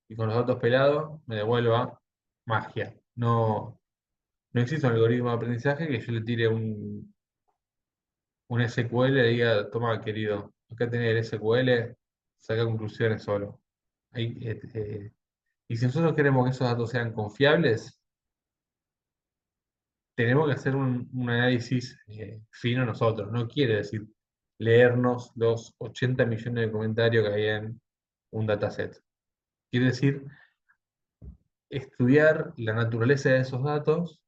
y con los datos pelados me devuelva magia. No, no existe un algoritmo de aprendizaje que yo le tire un SQL y le diga, toma, querido, acá tenés el SQL, saca conclusiones solo. Y si nosotros queremos que esos datos sean confiables, tenemos que hacer un análisis fino nosotros. No quiere decir leernos los 80 millones de comentarios que hay en un dataset. Quiere decir estudiar la naturaleza de esos datos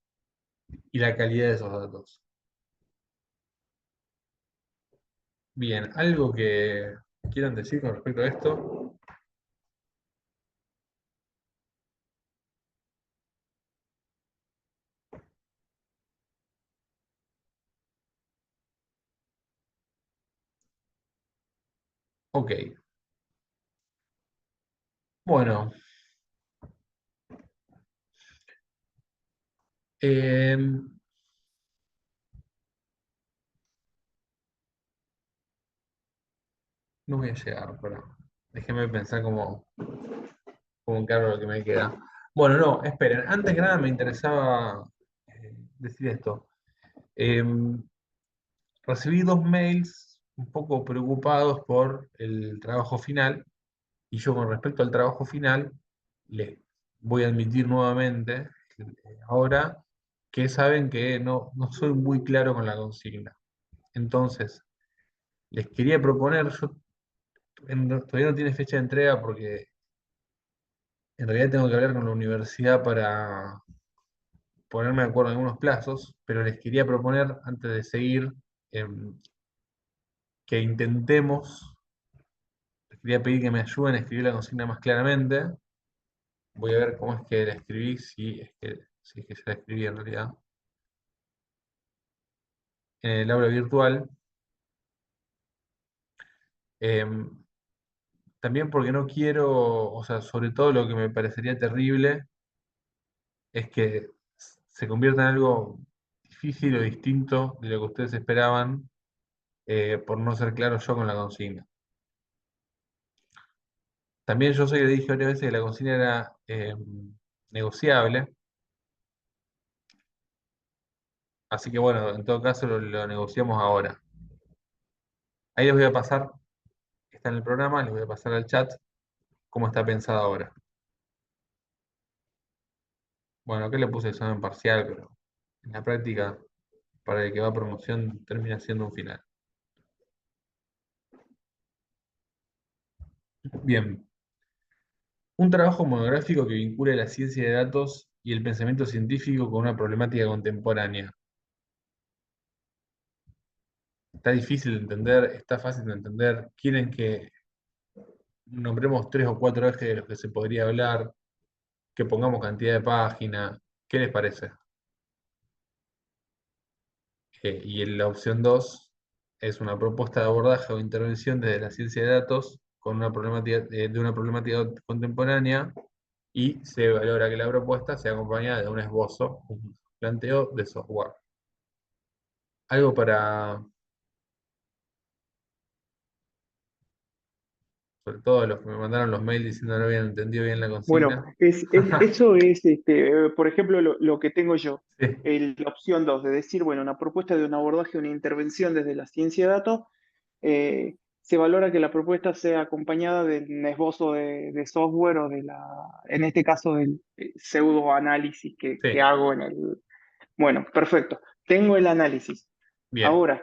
y la calidad de esos datos. Bien, ¿algo que quieran decir con respecto a esto? Ok. Bueno, eh, no voy a llegar, pero déjenme pensar cómo encargo lo que me queda. Bueno, no, esperen. Antes que nada me interesaba decir esto. Recibí dos mails un poco preocupados por el trabajo final y yo con respecto al trabajo final les voy a admitir nuevamente ahora que saben que no soy muy claro con la consigna. Entonces, les quería proponer, todavía no tiene fecha de entrega porque en realidad tengo que hablar con la universidad para ponerme de acuerdo en algunos plazos, pero les quería proponer, antes de seguir, que intentemos, les quería pedir que me ayuden a escribir la consigna más claramente. Voy a ver cómo es que la escribí, si es que ya la escribí en realidad. En el aula virtual. Em, También porque no quiero, o sea, sobre todo lo que me parecería terrible es que se convierta en algo difícil o distinto de lo que ustedes esperaban por no ser claro yo con la consigna. También yo sé que le dije varias veces que la consigna era negociable, así que bueno, en todo caso lo negociamos ahora. Ahí les voy a pasar, está en el programa, les voy a pasar al chat cómo está pensado ahora. Bueno, acá le puse examen parcial, pero en la práctica, para el que va a promoción, termina siendo un final. Bien, un trabajo monográfico que vincule la ciencia de datos y el pensamiento científico con una problemática contemporánea. Está difícil de entender, está fácil de entender. Quieren que nombremos 3 o 4 ejes de los que se podría hablar, que pongamos cantidad de páginas. ¿Qué les parece? Y en la opción 2 es una propuesta de abordaje o intervención desde la ciencia de datos con una problemática, de una problemática contemporánea y se valora que la propuesta sea acompañada de un esbozo, un planteo de software. Algo sobre todo los que me mandaron los mails diciendo que no habían entendido bien la Bueno, consigna. eso es, por ejemplo, lo que tengo yo. Sí, La opción 2 de decir, bueno, una propuesta de un abordaje, una intervención desde la ciencia de datos, se valora que la propuesta sea acompañada de un esbozo de software o en este caso, del pseudo análisis que Sí, hago en el... Bueno, perfecto. Tengo el análisis. bien, Ahora,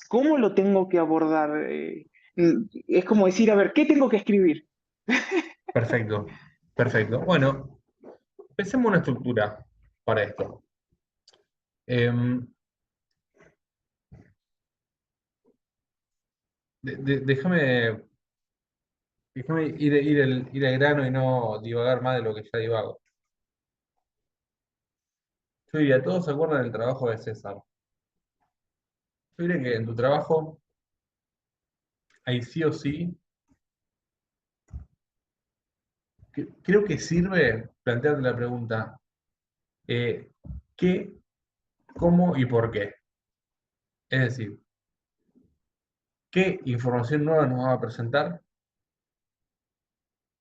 ¿cómo lo tengo que abordar? Es como decir, a ver, ¿qué tengo que escribir? perfecto, perfecto. Bueno, pensemos una estructura para esto. Em, déjame ir al grano y no divagar más de lo que ya divago. Yo diría, todos se acuerdan del trabajo de César. Yo diría que en tu trabajo hay sí o sí, creo que sirve plantearte la pregunta, eh, ¿qué, cómo y por qué? Es decir, ¿qué información nueva nos va a presentar?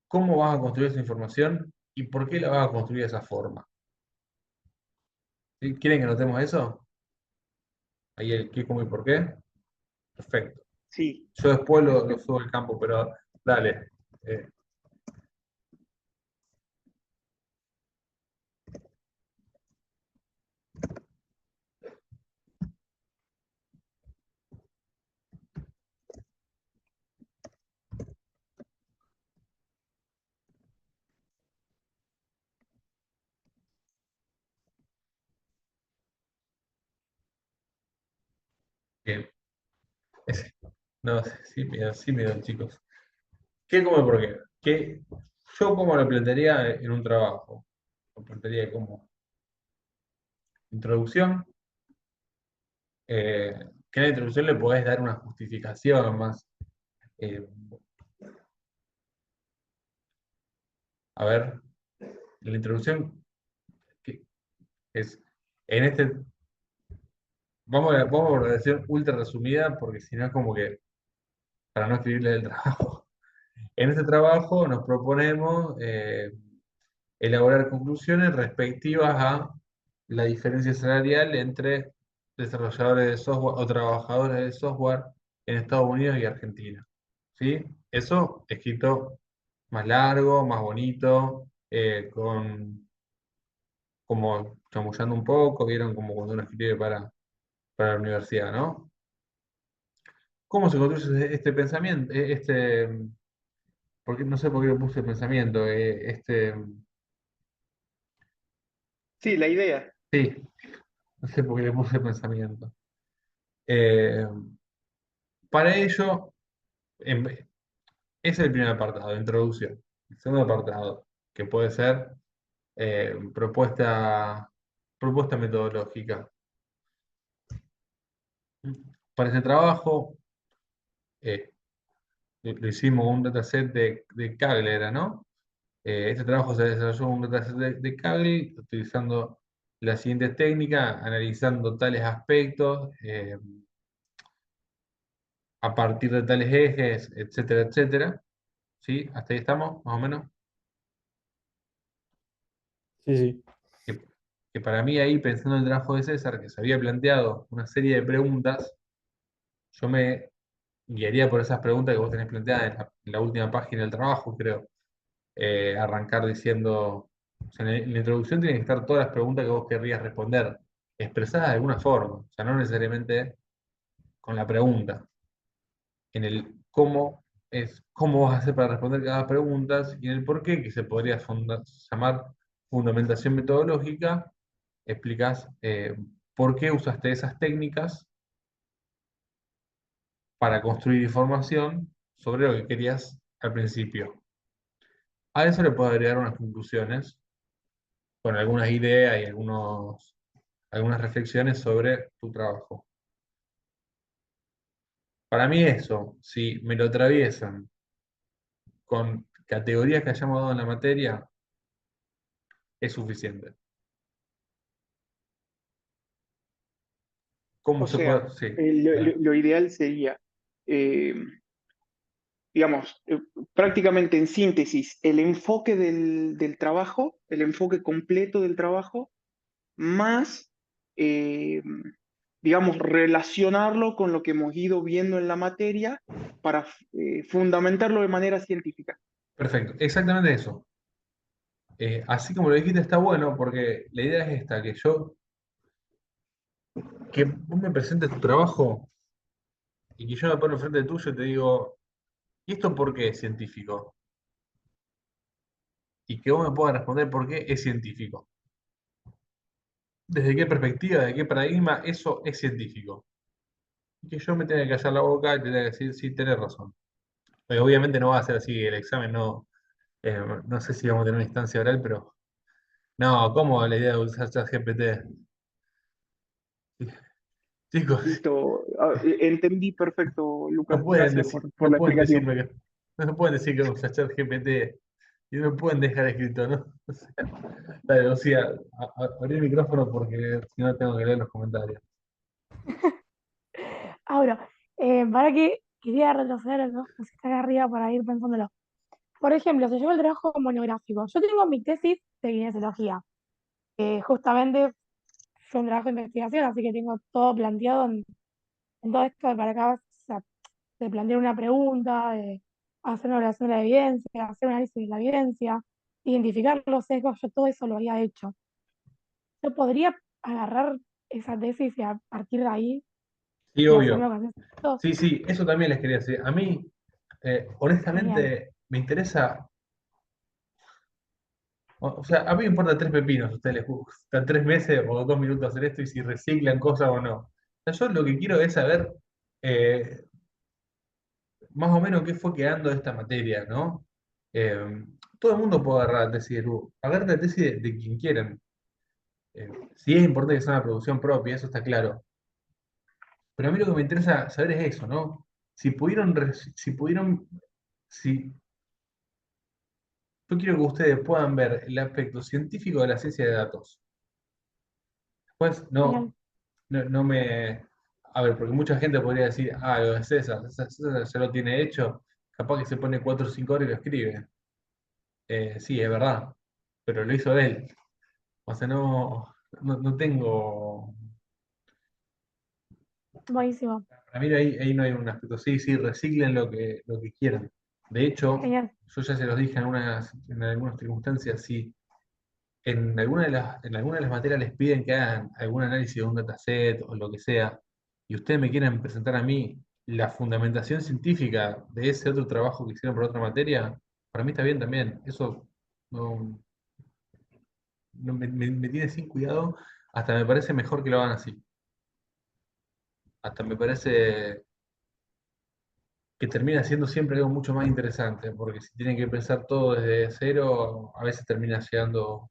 ¿Cómo vas a construir esa información? ¿Y por qué la vas a construir de esa forma? ¿Sí? ¿Quieren que notemos eso? Ahí el qué, cómo y por qué. Perfecto. Sí, Yo después lo subo al campo, pero dale. Eh, bien. Ese. No, sí, me dan, chicos. ¿Qué, cómo y por qué? Yo cómo lo plantearía en un trabajo. Lo plantearía como introducción. Que en la introducción le podés dar una justificación más. eh, a ver, la introducción que es en este. Vamos a una versión ultra resumida porque si no es como que para no escribirle el trabajo. En este trabajo nos proponemos elaborar conclusiones respectivas a la diferencia salarial entre desarrolladores de software o trabajadores de software en Estados Unidos y Argentina. ¿Sí? Eso escrito más largo, más bonito, como chamullando un poco, vieron como cuando uno escribe para la universidad, ¿no? ¿Cómo se construye este pensamiento? Porque no sé por qué le puse pensamiento. sí, la idea. Sí, no sé por qué le puse pensamiento. Eh, para ello, em- ese es el primer apartado, introducción. El segundo apartado, que puede ser propuesta metodológica. Para ese trabajo, eh, lo hicimos un dataset de Kaggle, era, ¿no? Este trabajo se desarrolló en un dataset de Kaggle utilizando la siguiente técnica, analizando tales aspectos a partir de tales ejes, etcétera, etcétera. ¿Sí? Hasta ahí estamos, más o menos. Sí, sí. Que, que para mí ahí, pensando en el trabajo de César, que se había planteado una serie de preguntas, yo me guiaría por esas preguntas que vos tenés planteadas en la última página del trabajo, creo. Arrancar diciendo, o sea, en la introducción tienen que estar todas las preguntas que vos querrías responder, expresadas de alguna forma, o sea, no necesariamente con la pregunta. En el cómo es cómo vas a hacer para responder cada pregunta y en el por qué, que se podría llamar fundamentación metodológica, explicas por qué usaste esas técnicas para construir información sobre lo que querías al principio. A eso le puedo agregar unas conclusiones con algunas ideas y algunas reflexiones sobre tu trabajo. Para mí eso, si me lo atraviesan con categorías que hayamos dado en la materia, es suficiente. ¿Cómo O se sea, puede? Sí. lo ideal sería, eh, digamos, prácticamente en síntesis, el enfoque del trabajo, el enfoque completo del trabajo, más eh, digamos, relacionarlo con lo que hemos ido viendo en la materia para fundamentarlo de manera científica. Perfecto, exactamente eso. Así como lo dijiste, está bueno, porque la idea es esta, que vos me presentes tu trabajo y que yo me ponga enfrente tuyo y te digo, ¿y esto por qué es científico? Y que vos me puedas responder por qué es científico. ¿Desde qué perspectiva, de qué paradigma eso es científico? Y que yo me tenga que callar la boca y te tenga que decir, sí, tenés razón. Obviamente no va a ser así el examen, no, no sé si vamos a tener una instancia oral, pero no, ¿cómo la idea de usar ChatGPT? Chicos, Listo. Entendí perfecto, Lucas. no pueden Gracias decir, por no la pueden explicación. decirme que, no pueden decir que usa ChatGPT y no me pueden dejar escrito, ¿no? O sea, dale, o sea, abrí el micrófono porque si no tengo que leer los comentarios. Ahora, para que quería retroceder dos cositas arriba para ir pensándolo. Por ejemplo, si yo el trabajo monográfico, yo tengo mi tesis de kinesiología. Justamente fue un trabajo de investigación, así que tengo todo planteado en todo esto de para acá, o sea, de plantear una pregunta, de hacer una evaluación de la evidencia, hacer un análisis de la evidencia, identificar los sesgos, yo todo eso lo había hecho. Yo podría agarrar esa tesis y a partir de ahí Sí, y hacerme obvio. con esto. Sí, sí, eso también les quería decir. A mí, Genial. honestamente, me interesa, o sea, a mí me importa tres pepinos, a ustedes les gusta 3 meses o 2 minutos hacer esto y si reciclan cosas o no. O sea, yo lo que quiero es saber eh, más o menos qué fue quedando de esta materia, ¿no? Eh, Todo el mundo puede agarrar la tesis de Lu. Agarren la tesis de quien quieran. Sí es importante que sea una producción propia, eso está claro. Pero a mí lo que me interesa saber es eso, ¿no? Si yo quiero que ustedes puedan ver el aspecto científico de la ciencia de datos. Pues Genial. no me... A ver, porque mucha gente podría decir, ah, lo de César ya lo tiene hecho, capaz que se pone 4 o 5 horas y lo escribe. Sí, es verdad, pero lo hizo él. O sea, no tengo... Buenísimo. Para mí ahí no hay un aspecto. Sí, sí, reciclen lo que quieran. De hecho, Genial. yo ya se los dije en algunas circunstancias, si en alguna de las materias les piden que hagan algún análisis de un dataset o lo que sea, y ustedes me quieren presentar a mí la fundamentación científica de ese otro trabajo que hicieron por otra materia, para mí está bien también. Eso no, me tiene sin cuidado, hasta me parece mejor que lo hagan así. Hasta me parece que termina siendo siempre algo mucho más interesante, porque si tienen que pensar todo desde cero, a veces termina llegando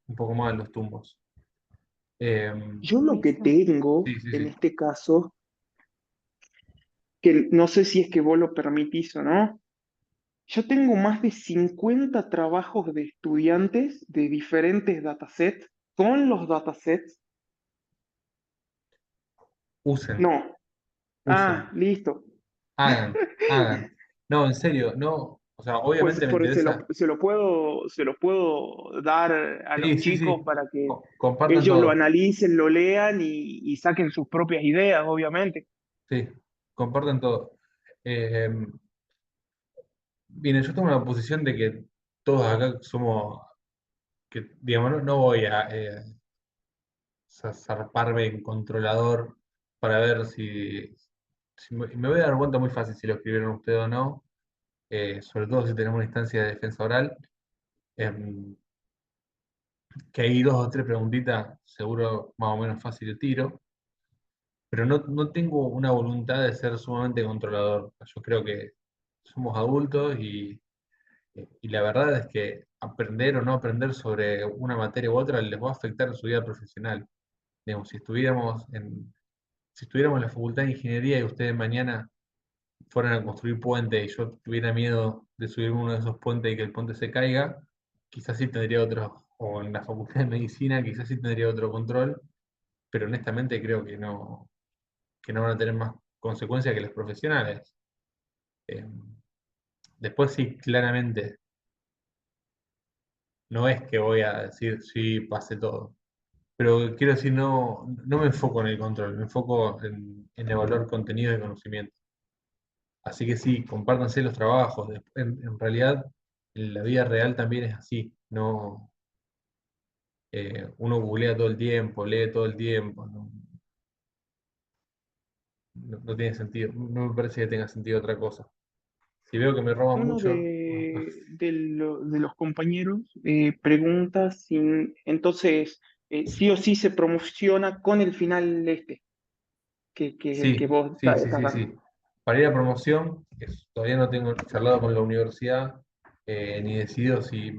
un poco más a los tumbos. Yo lo que Buenísimo. tengo Sí, sí, en sí. este caso, que no sé si es que vos lo permitís o no, yo tengo más de 50 trabajos de estudiantes de diferentes datasets. Con los datasets, Usen, no. Ah, usen, listo. hagan. No, en serio, no. O sea, Pues obviamente me interesa. se lo puedo dar a los Sí, sí, chicos sí. para que Compartan ellos lo todo. analicen, lo lean y saquen sus propias ideas, obviamente. Sí, compartan todo. Eh, Miren, yo tengo una posición de que todos acá somos, que digamos, no voy a zarparme en controlador para ver si me voy a dar cuenta muy fácil si lo escribieron ustedes o no, sobre todo si tenemos una instancia de defensa oral, em, que hay 2 o 3 preguntitas, seguro más o menos fácil de tiro, pero no tengo una voluntad de ser sumamente controlador. Yo creo que somos adultos y la verdad es que aprender o no aprender sobre una materia u otra les va a afectar en su vida profesional. Digamos, si estuviéramos en la Facultad de Ingeniería y ustedes mañana fueran a construir puente y yo tuviera miedo de subir uno de esos puentes y que el puente se caiga, quizás sí tendría otro, o en la Facultad de Medicina quizás sí tendría otro control, pero honestamente creo que no van a tener más consecuencias que los profesionales. Eh, Después sí, claramente, no es que voy a decir sí, pase todo. pero quiero decir, no me enfoco en el control, me enfoco en evaluar contenido de conocimiento. Así que sí, compártanse los trabajos. En realidad, en la vida real también es así. No, uno googlea todo el tiempo, lee todo el tiempo. No tiene sentido. No me parece que tenga sentido otra cosa. Si veo que me roban Uno mucho, de los compañeros pregunta si entonces sí o sí se promociona con el final este, que es el que sí, vos sí, sí, estás sí, dando. sí. Para ir a promoción, todavía no tengo charlado con la universidad, ni decidido si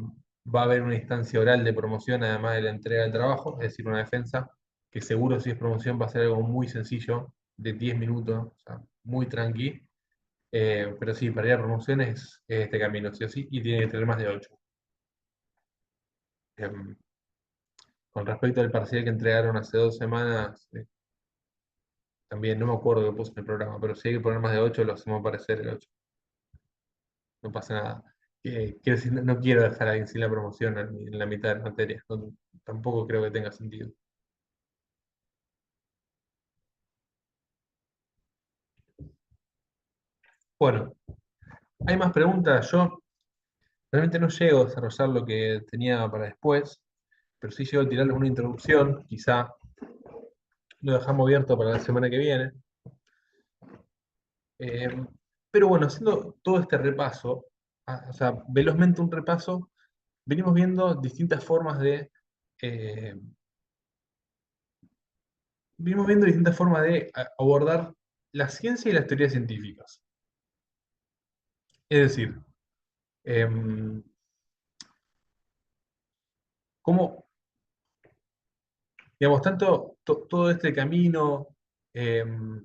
va a haber una instancia oral de promoción, además de la entrega del trabajo, es decir, una defensa, que seguro si es promoción va a ser algo muy sencillo, de 10 minutos, o sea, muy tranqui. Pero sí, para ir a promoción es este camino, sí o sí, y tiene que tener más de 8. Con respecto al parcial que entregaron hace 2 semanas, también no me acuerdo que puse en el programa, pero si hay que poner más de 8 lo hacemos aparecer el 8. No pasa nada. Quiero decir, no quiero dejar a alguien sin la promoción en la mitad de la materia. Tampoco creo que tenga sentido. Bueno, ¿hay más preguntas? Yo realmente no llego a desarrollar lo que tenía para después, pero sí llego a tirarle una introducción. Quizá lo dejamos abierto para la semana que viene. Eh, pero bueno, haciendo todo este repaso, o sea, velozmente un repaso, venimos viendo distintas formas eh, abordar la ciencia y las teorías científicas. Es decir, em, cómo, digamos, todo este camino, em,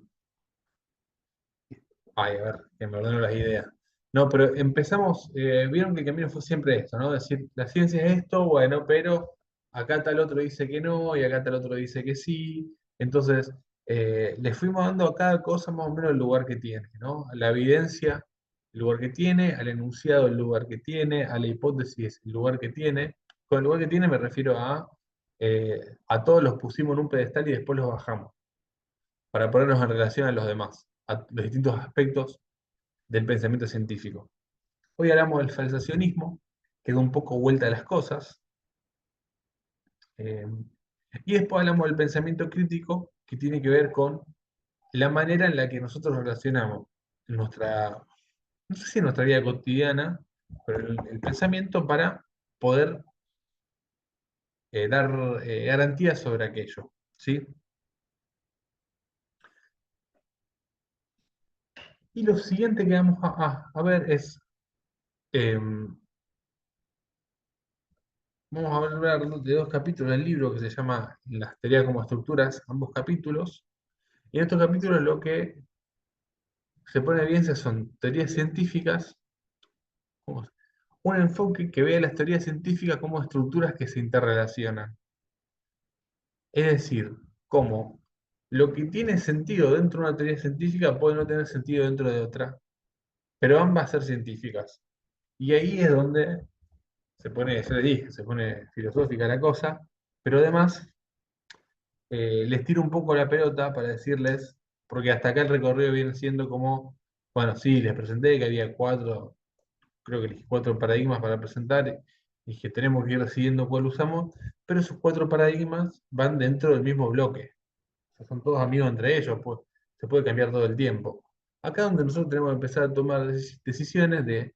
ay, a ver, que me ordeno las ideas. No, pero empezamos, vieron que el camino fue siempre esto, ¿no? Decir, la ciencia es esto, bueno, pero acá tal otro dice que no, y acá tal otro dice que sí. Entonces, le fuimos dando a cada cosa más o menos el lugar que tiene, ¿no? A la evidencia, el lugar que tiene, al enunciado, el lugar que tiene, a la hipótesis, el lugar que tiene. Con el lugar que tiene me refiero a todos los pusimos en un pedestal y después los bajamos, para ponernos en relación a los demás, a los distintos aspectos del pensamiento científico. Hoy hablamos del falsacionismo, que da un poco vuelta a las cosas, eh, y después hablamos del pensamiento crítico, que tiene que ver con la manera en la que nosotros relacionamos nuestra, no sé si nuestra vida cotidiana, pero el pensamiento para poder dar garantías sobre aquello, ¿sí? Y lo siguiente que vamos a ver es, em, vamos a hablar de 2 capítulos del libro que se llama Las teorías como estructuras, ambos capítulos. Y en estos capítulos lo que se pone en evidencia son teorías científicas, como un enfoque que vea las teorías científicas como estructuras que se interrelacionan. Es decir, cómo lo que tiene sentido dentro de una teoría científica puede no tener sentido dentro de otra, pero ambas ser científicas. Y ahí es donde se pone, ya le dije, se pone filosófica la cosa, pero además les tiro un poco la pelota para decirles, porque hasta acá el recorrido viene siendo como, bueno, sí, les presenté que había 4, creo que elegí 4 paradigmas para presentar, y dije, tenemos que ir decidiendo cuál usamos, pero esos 4 paradigmas van dentro del mismo bloque, o sea, son todos amigos entre ellos, pues, se puede cambiar todo el tiempo. Acá donde nosotros tenemos que empezar a tomar decisiones de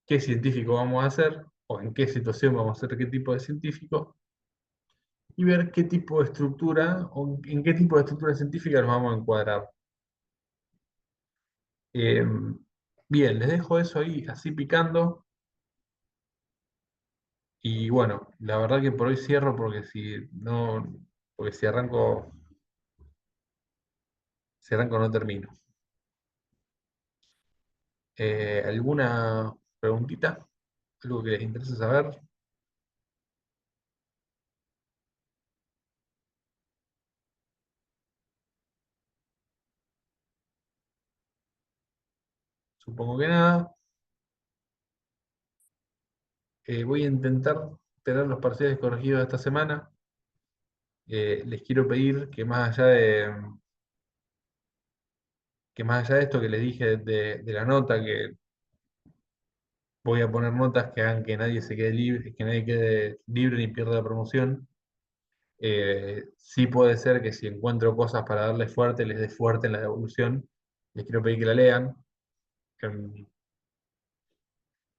qué científico vamos a hacer, o en qué situación vamos a hacer qué tipo de científico, y ver qué tipo de estructura o en qué tipo de estructura científica nos vamos a encuadrar. Eh, Bien, les dejo eso ahí así picando. Y bueno, la verdad que por hoy cierro porque porque si arranco no termino. ¿Alguna preguntita? ¿Algo que les interese saber? Supongo que nada. Voy a intentar tener los parciales corregidos esta semana. les quiero pedir que más allá de esto que les dije de la nota, que voy a poner notas que hagan que nadie se quede libre, que nadie quede libre ni pierda la promoción. Sí puede ser que si encuentro cosas para darle fuerte, les dé fuerte en la devolución. Les quiero pedir que la lean, em,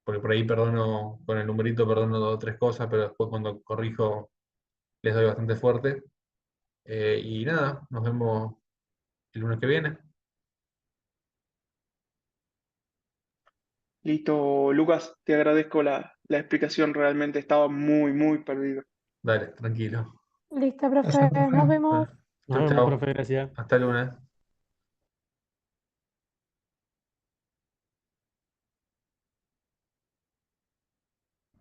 porque por ahí perdono, con el numerito perdono dos o tres cosas, pero después cuando corrijo les doy bastante fuerte. Y nada, nos vemos el lunes que viene. Listo, Lucas, te agradezco la explicación, realmente estaba muy, muy perdido. Dale, tranquilo. Listo, Gracias, profe, nos profe. vemos. Chau, Nos vemos, chau. profe, gracias. Hasta el lunes.